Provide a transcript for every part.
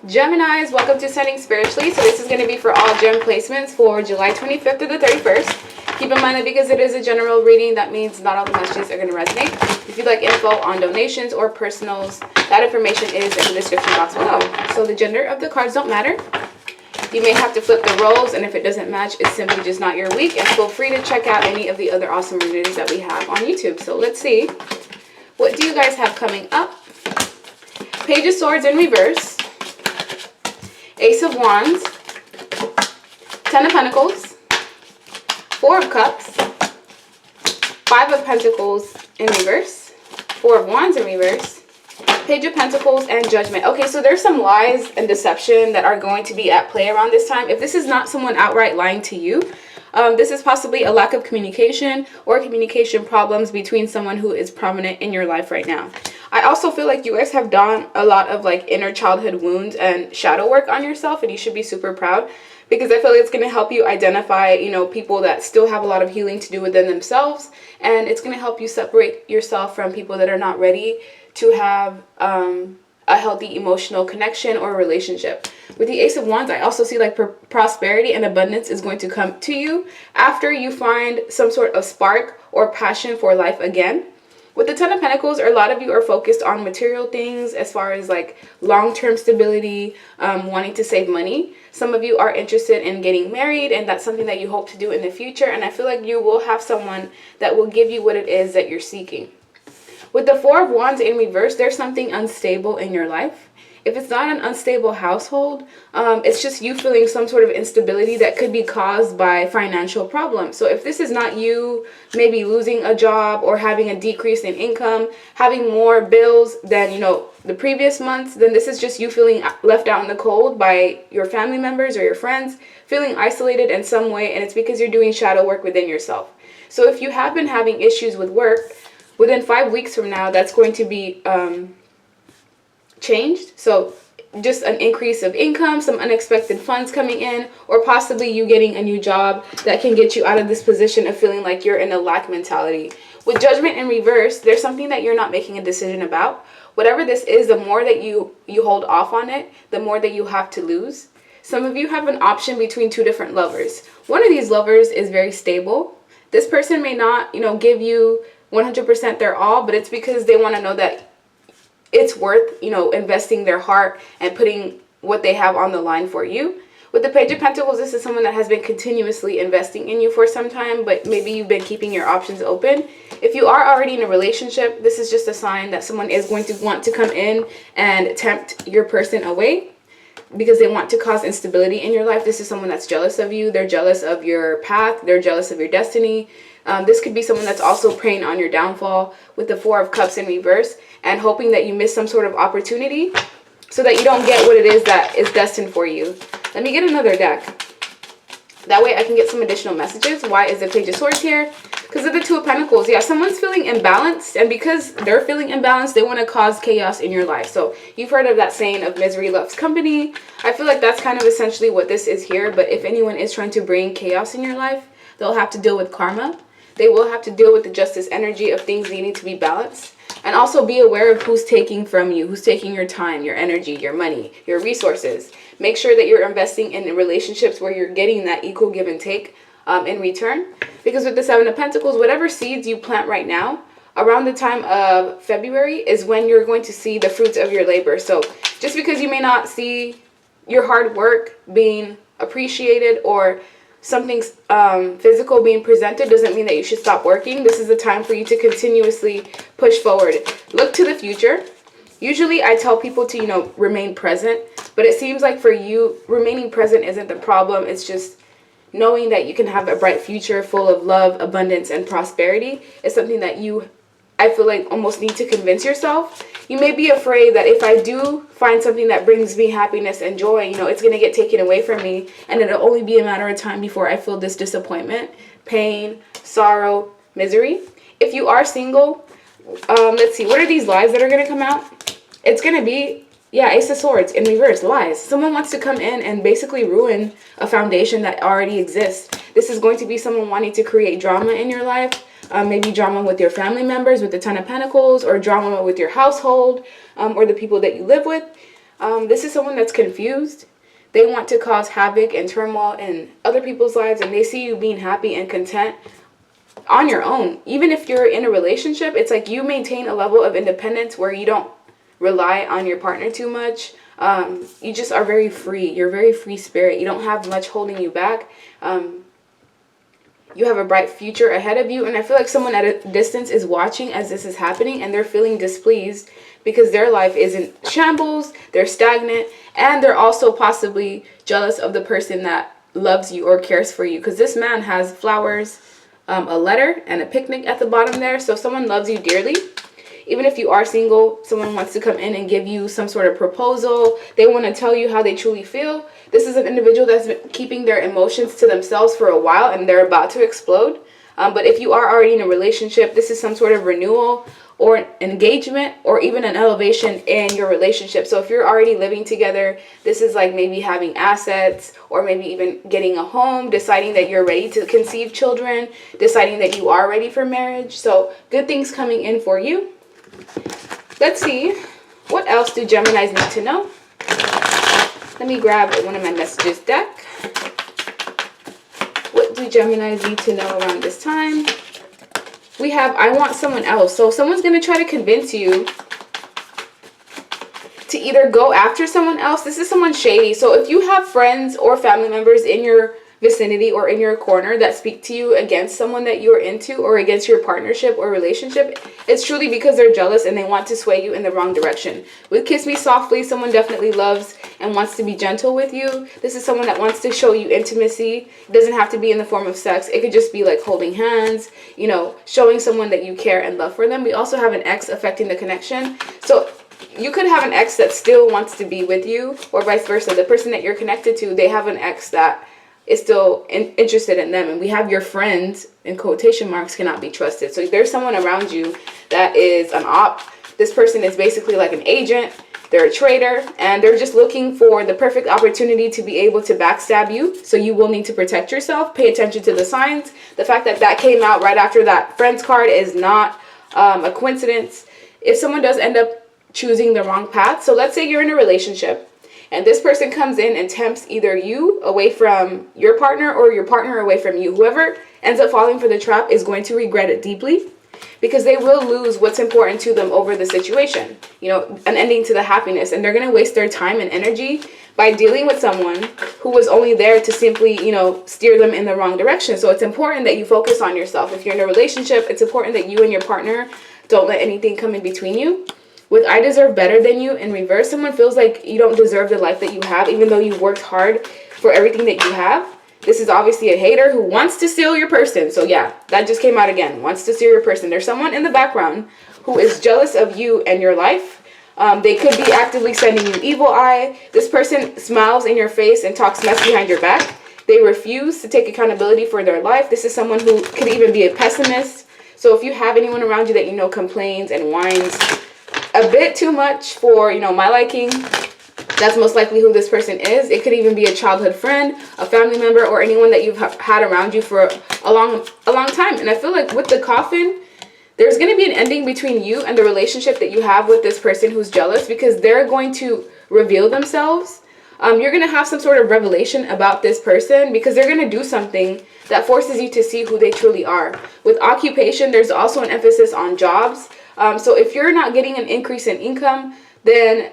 Geminis, welcome to Setting Spiritually. So this is going to be for all gem placements for July 25th to the 31st. Keep in mind that because it is a general reading, that means not all the messages are going to resonate. If you'd like info on donations or personals, that information is in the description box below. So the gender of the cards don't matter. You may have to flip the roles, and if it doesn't match, it's simply just not your week. And feel free to check out any of the other awesome readings that we have on YouTube. So let's see. What do you guys have coming up? Page of Swords in reverse. Ace of Wands. 10 of Pentacles. 4 of Cups. 5 of Pentacles in reverse. 4 of Wands in reverse. Page of Pentacles and Judgment. Okay, so there's some lies and deception that are going to be at play around this time. If this is not someone outright lying to you, this is possibly a lack of communication or communication problems between someone who is prominent in your life right now. I also feel like you guys have done a lot of like inner childhood wounds and shadow work on yourself, and you should be super proud, because I feel like it's going to help you identify, you know, people that still have a lot of healing to do within themselves, and it's going to help you separate yourself from people that are not ready to have a healthy emotional connection or relationship. With the Ace of Wands, I also see like prosperity and abundance is going to come to you after you find some sort of spark or passion for life again. With the 10 of Pentacles, a lot of you are focused on material things as far as like long-term stability, wanting to save money. Some of you are interested in getting married, and that's something that you hope to do in the future. And I feel like you will have someone that will give you what it is that you're seeking. With the 4 of Wands in reverse, there's something unstable in your life. If it's not an unstable household, it's just you feeling some sort of instability that could be caused by financial problems. So if this is not you maybe losing a job or having a decrease in income, having more bills than, you know, the previous months, then this is just you feeling left out in the cold by your family members or your friends, feeling isolated in some way, and it's because you're doing shadow work within yourself. So if you have been having issues with work, within 5 weeks from now, that's going to be changed. So just an increase of income, some unexpected funds coming in, or possibly you getting a new job that can get you out of this position of feeling like you're in a lack mentality. With Judgment in reverse, there's something that you're not making a decision about. Whatever this is, the more that you hold off on it, the more that you have to lose. Some of you have an option between 2 different lovers. One of these lovers is very stable. This person may not, you know, give you 100% their all, but it's because they want to know that it's worth, you know, investing their heart and putting what they have on the line for you. With the Page of Pentacles, this is someone that has been continuously investing in you for some time, but maybe you've been keeping your options open. If you are already in a relationship, this is just a sign that someone is going to want to come in and tempt your person away because they want to cause instability in your life. This is someone that's jealous of you. They're jealous of your path. They're jealous of your destiny. This could be someone that's also preying on your downfall with the 4 of Cups in reverse and hoping that you miss some sort of opportunity so that you don't get what it is that is destined for you. Let me get another deck. That way I can get some additional messages. Why is the Page of Swords here? Because of the 2 of Pentacles. Yeah, someone's feeling imbalanced, and because they're feeling imbalanced, they want to cause chaos in your life. So you've heard of that saying of misery loves company. I feel like that's kind of essentially what this is here. But if anyone is trying to bring chaos in your life, they'll have to deal with karma. They will have to deal with the justice energy of things needing to be balanced. And also be aware of who's taking from you, who's taking your time, your energy, your money, your resources. Make sure that you're investing in relationships where you're getting that equal give and take in return. Because with the 7 of Pentacles, whatever seeds you plant right now, around the time of February is when you're going to see the fruits of your labor. So just because you may not see your hard work being appreciated or something physical being presented doesn't mean that you should stop working. This is the time for you to continuously push forward. Look to the future. Usually I tell people to, you know, remain present, but it seems like for you, remaining present isn't the problem. It's just knowing that you can have a bright future full of love, abundance, and prosperity is something that you, I feel like, almost need to convince yourself. You may be afraid that if I do find something that brings me happiness and joy, you know, it's going to get taken away from me, and it'll only be a matter of time before I feel this disappointment, pain, sorrow, misery. If you are single, let's see, what are these lies that are going to come out? It's going to be, yeah, Ace of Swords in reverse, lies. Someone wants to come in and basically ruin a foundation that already exists. This is going to be someone wanting to create drama in your life. Maybe drama with your family members with the 10 of Pentacles, or drama with your household, or the people that you live with. This is someone that's confused. They want to cause havoc and turmoil in other people's lives, and they see you being happy and content on your own. Even if you're in a relationship, it's like you maintain a level of independence where you don't rely on your partner too much. You just are very free. You're a very free spirit. You don't have much holding you back. You have a bright future ahead of you, and I feel like someone at a distance is watching as this is happening, and they're feeling displeased because their life is in shambles, they're stagnant, and they're also possibly jealous of the person that loves you or cares for you, because this man has flowers, a letter, and a picnic at the bottom there. So someone loves you dearly. Even if you are single, someone wants to come in and give you some sort of proposal. They want to tell you how they truly feel. This is an individual that's been keeping their emotions to themselves for a while, and they're about to explode. But if you are already in a relationship, this is some sort of renewal or engagement or even an elevation in your relationship. So if you're already living together, this is like maybe having assets, or maybe even getting a home, deciding that you're ready to conceive children, deciding that you are ready for marriage. So good things coming in for you. Let's see, what else do Geminis need to know? Let me grab one of my messages deck. What do Geminis need to know around this time? We have, I want someone else. So someone's going to try to convince you to either go after someone else. This is someone shady. So if you have friends or family members in your vicinity or in your corner that speak to you against someone that you're into or against your partnership or relationship, it's truly because they're jealous and they want to sway you in the wrong direction. With Kiss Me Softly, someone definitely loves and wants to be gentle with you. This is someone that wants to show you intimacy. It doesn't have to be in the form of sex. It could just be like holding hands, you know, showing someone that you care and love for them. We also have an ex affecting the connection. So you could have an ex that still wants to be with you, or vice versa. The person that you're connected to, they have an ex that is still interested in them. And we have your friends, in quotation marks, cannot be trusted. So there's someone around you that is an op. This person is basically like an agent. They're a traitor, and they're just looking for the perfect opportunity to be able to backstab you. So you will need to protect yourself. Pay attention to the signs. The fact that that came out right after that friends card is not a coincidence. If someone does end up choosing the wrong path, so let's say you're in a relationship and this person comes in and tempts either you away from your partner or your partner away from you. Whoever ends up falling for the trap is going to regret it deeply, because they will lose what's important to them over the situation, you know, an ending to the happiness. And they're going to waste their time and energy by dealing with someone who was only there to simply, you know, steer them in the wrong direction. So it's important that you focus on yourself. If you're in a relationship, it's important that you and your partner don't let anything come in between you. With I deserve better than you in reverse, someone feels like you don't deserve the life that you have, even though you worked hard for everything that you have. This is obviously a hater who wants to steal your person. So yeah, that just came out again. Wants to steal your person. There's someone in the background who is jealous of you and your life. They could be actively sending you evil eye. This person smiles in your face and talks mess behind your back. They refuse to take accountability for their life. This is someone who could even be a pessimist. So if you have anyone around you that you know complains and whines a bit too much for, you know, my liking, that's most likely who this person is. It could even be a childhood friend, a family member, or anyone that you've had around you for a long time. And I feel like with the coffin, there's going to be an ending between you and the relationship that you have with this person who's jealous, because they're going to reveal themselves. You're going to have some sort of revelation about this person, because they're going to do something that forces you to see who they truly are. With occupation, there's also an emphasis on jobs. So if you're not getting an increase in income, then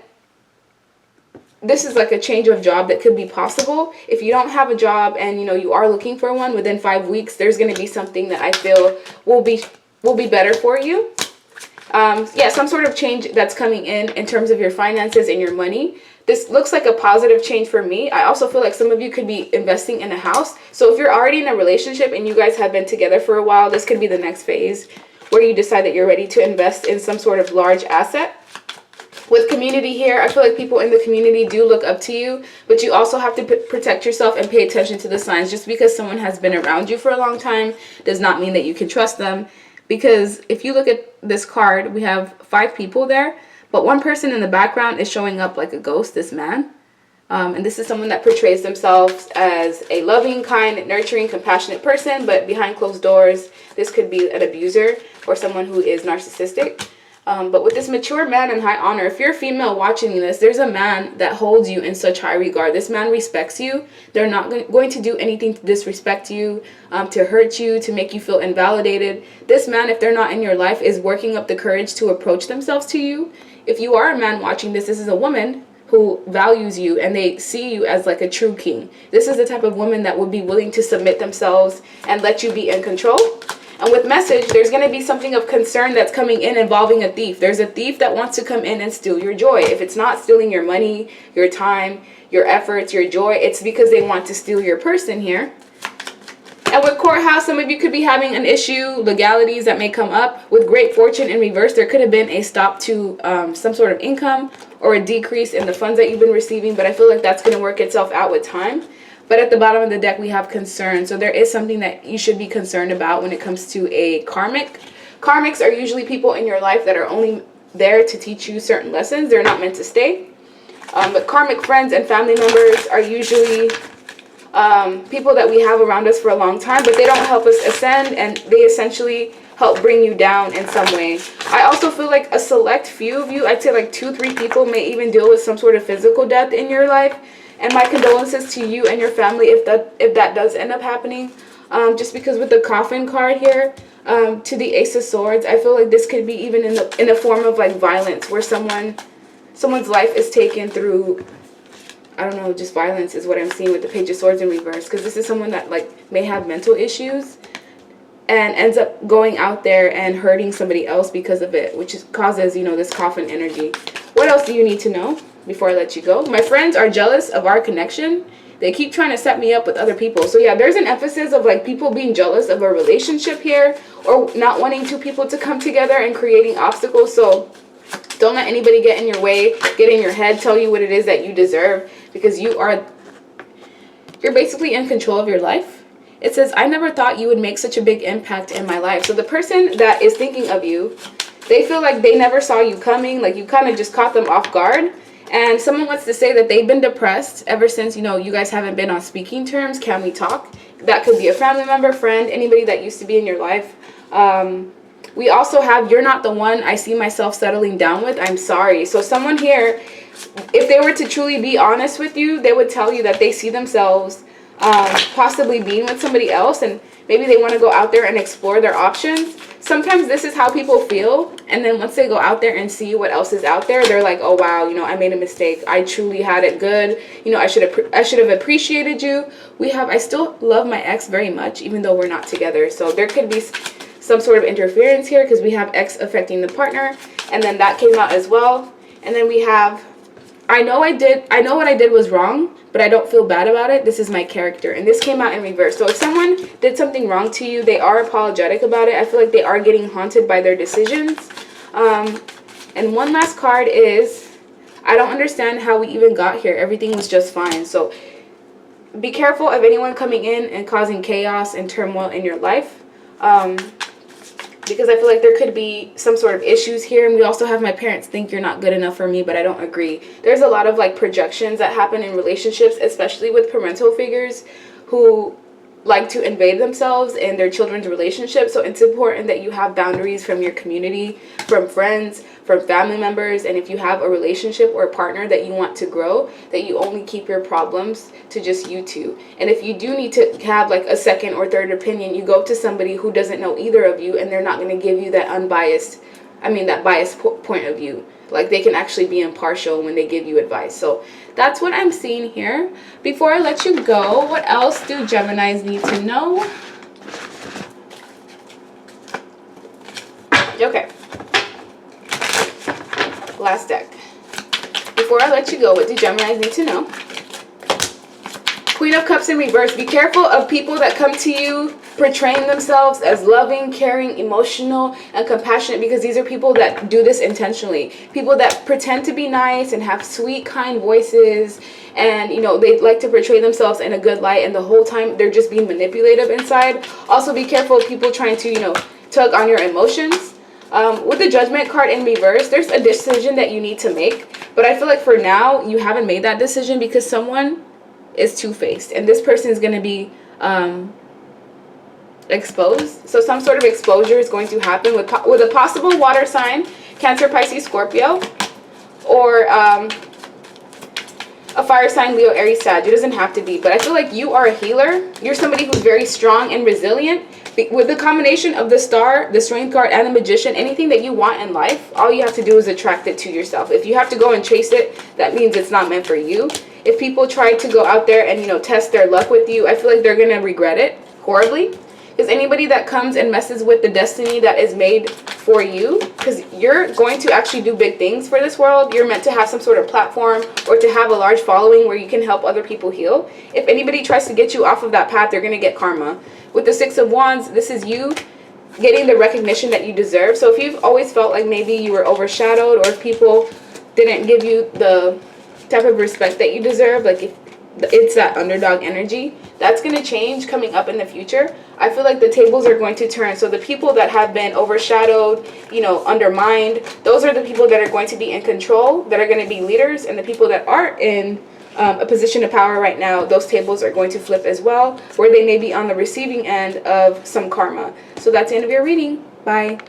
this is like a change of job that could be possible. If you don't have a job and, you know, you are looking for one, within 5 weeks, there's going to be something that I feel will be better for you. Yeah, some sort of change that's coming in terms of your finances and your money. This looks like a positive change for me. I also feel like some of you could be investing in a house. So if you're already in a relationship and you guys have been together for a while, this could be the next phase where you decide that you're ready to invest in some sort of large asset. With community here, I feel like people in the community do look up to you, but you also have to protect yourself and pay attention to the signs. Just because someone has been around you for a long time does not mean that you can trust them. Because if you look at this card, we have 5 people there, but one person in the background is showing up like a ghost, this man. And this is someone that portrays themselves as a loving, kind, nurturing, compassionate person, but behind closed doors, this could be an abuser or someone who is narcissistic. But with this mature man in high honor, if you're a female watching this, there's a man that holds you in such high regard. This man respects you. They're not going to do anything to disrespect you, to hurt you, to make you feel invalidated. This man, if they're not in your life, is working up the courage to approach themselves to you. If you are a man watching this, this is a woman who values you and they see you as like a true king. This is the type of woman that would be willing to submit themselves and let you be in control. And with message, there's going to be something of concern that's coming in involving a thief. There's a thief that wants to come in and steal your joy. If it's not stealing your money, your time, your efforts, your joy, it's because they want to steal your person here. And with courthouse, some of you could be having an issue, legalities that may come up. With great fortune in reverse, there could have been a stop to some sort of income or a decrease in the funds that you've been receiving. But I feel like that's going to work itself out with time. But at the bottom of the deck, we have concern. So there is something that you should be concerned about when it comes to a karmic. Karmics are usually people in your life that are only there to teach you certain lessons. They're not meant to stay. But karmic friends and family members are usually people that we have around us for a long time, but they don't help us ascend, and they essentially help bring you down in some way. I also feel like a select few of you, I'd say like 2-3 people, may even deal with some sort of physical death in your life. And my condolences to you and your family if that does end up happening. Just because with the coffin card here, to the Ace of Swords, I feel like this could be even in a form of like violence, where someone's life is taken through, I don't know, just violence is what I'm seeing with the Page of Swords in reverse. Because this is someone that like may have mental issues and ends up going out there and hurting somebody else because of it, which causes, you know, this coffin energy. What else do you need to know before I let you go? My friends are jealous of our connection. They keep trying to set me up with other people. So yeah, there's an emphasis of like people being jealous of a relationship here, or not wanting two people to come together and creating obstacles. So don't let anybody get in your way, get in your head, tell you what it is that you deserve, because you're basically in control of your life. It says, I never thought you would make such a big impact in my life. So the person that is thinking of you, they feel like they never saw you coming, like you kind of just caught them off guard. And someone wants to say that they've been depressed ever since, you know, you guys haven't been on speaking terms. Can we talk? That could be a family member, friend, anybody that used to be in your life. We also have, you're not the one I see myself settling down with. I'm sorry. So someone here, if they were to truly be honest with you, they would tell you that they see themselves possibly being with somebody else, and maybe they want to go out there and explore their options. Sometimes this is how people feel, and then once they go out there and see what else is out there, they're like, oh wow, you know, I made a mistake. I truly had it good. You know, I should have appreciated you. I still love my ex very much, even though we're not together. So there could be some sort of interference here, because we have ex affecting the partner, and then that came out as well. And then we have, I know what I did was wrong, but I don't feel bad about it. This is my character. And this came out in reverse. So if someone did something wrong to you, they are apologetic about it. I feel like they are getting haunted by their decisions. And one last card is, I don't understand how we even got here. Everything was just fine. So be careful of anyone coming in and causing chaos and turmoil in your life. Because I feel like there could be some sort of issues here. And we also have, my parents think you're not good enough for me, but I don't agree. There's a lot of like projections that happen in relationships, especially with parental figures who like to invade themselves in their children's relationships. So it's important that you have boundaries from your community, from friends, from family members. And if you have a relationship or a partner that you want to grow, that you only keep your problems to just you two. And if you do need to have like a second or third opinion, you go to somebody who doesn't know either of you, and they're not going to give you that that biased point of view. Like they can actually be impartial when they give you advice. So that's what I'm seeing here. Before I let you go, what else do Geminis need to know? Okay. Last deck. Before I let you go, what do Geminis need to know? Queen of Cups in reverse. Be careful of people that come to you portraying themselves as loving, caring, emotional, and compassionate, because these are people that do this intentionally. People that pretend to be nice and have sweet, kind voices, and you know, they like to portray themselves in a good light, and the whole time they're just being manipulative inside. Also be careful of people trying to, you know, tug on your emotions. With the Judgment card in reverse, there's a decision that you need to make, but I feel like for now you haven't made that decision because someone is two-faced, and this person is going to be exposed. So some sort of exposure is going to happen with a possible water sign. Cancer, Pisces, Scorpio, or a fire sign, Leo, Aries, Sag. It doesn't have to be, but I feel like you are a healer. You're somebody who's very strong and resilient. With the combination of the Star, the Strength card, and the Magician, anything that you want in life, all you have to do is attract it to yourself. If you have to go and chase it, that means it's not meant for you. If people try to go out there and, you know, test their luck with you, I feel like they're going to regret it horribly. Because anybody that comes and messes with the destiny that is made for you, because you're going to actually do big things for this world. You're meant to have some sort of platform or to have a large following where you can help other people heal. If anybody tries to get you off of that path, they're going to get karma. With the Six of Wands, this is you getting the recognition that you deserve. So if you've always felt like maybe you were overshadowed, or if people didn't give you the type of respect that you deserve, like if it's that underdog energy, that's going to change coming up in the future. I feel like the tables are going to turn. So the people that have been overshadowed, you know, undermined, those are the people that are going to be in control, that are going to be leaders. And the people that are in a position of power right now, those tables are going to flip as well, where they may be on the receiving end of some karma. So that's the end of your reading. Bye.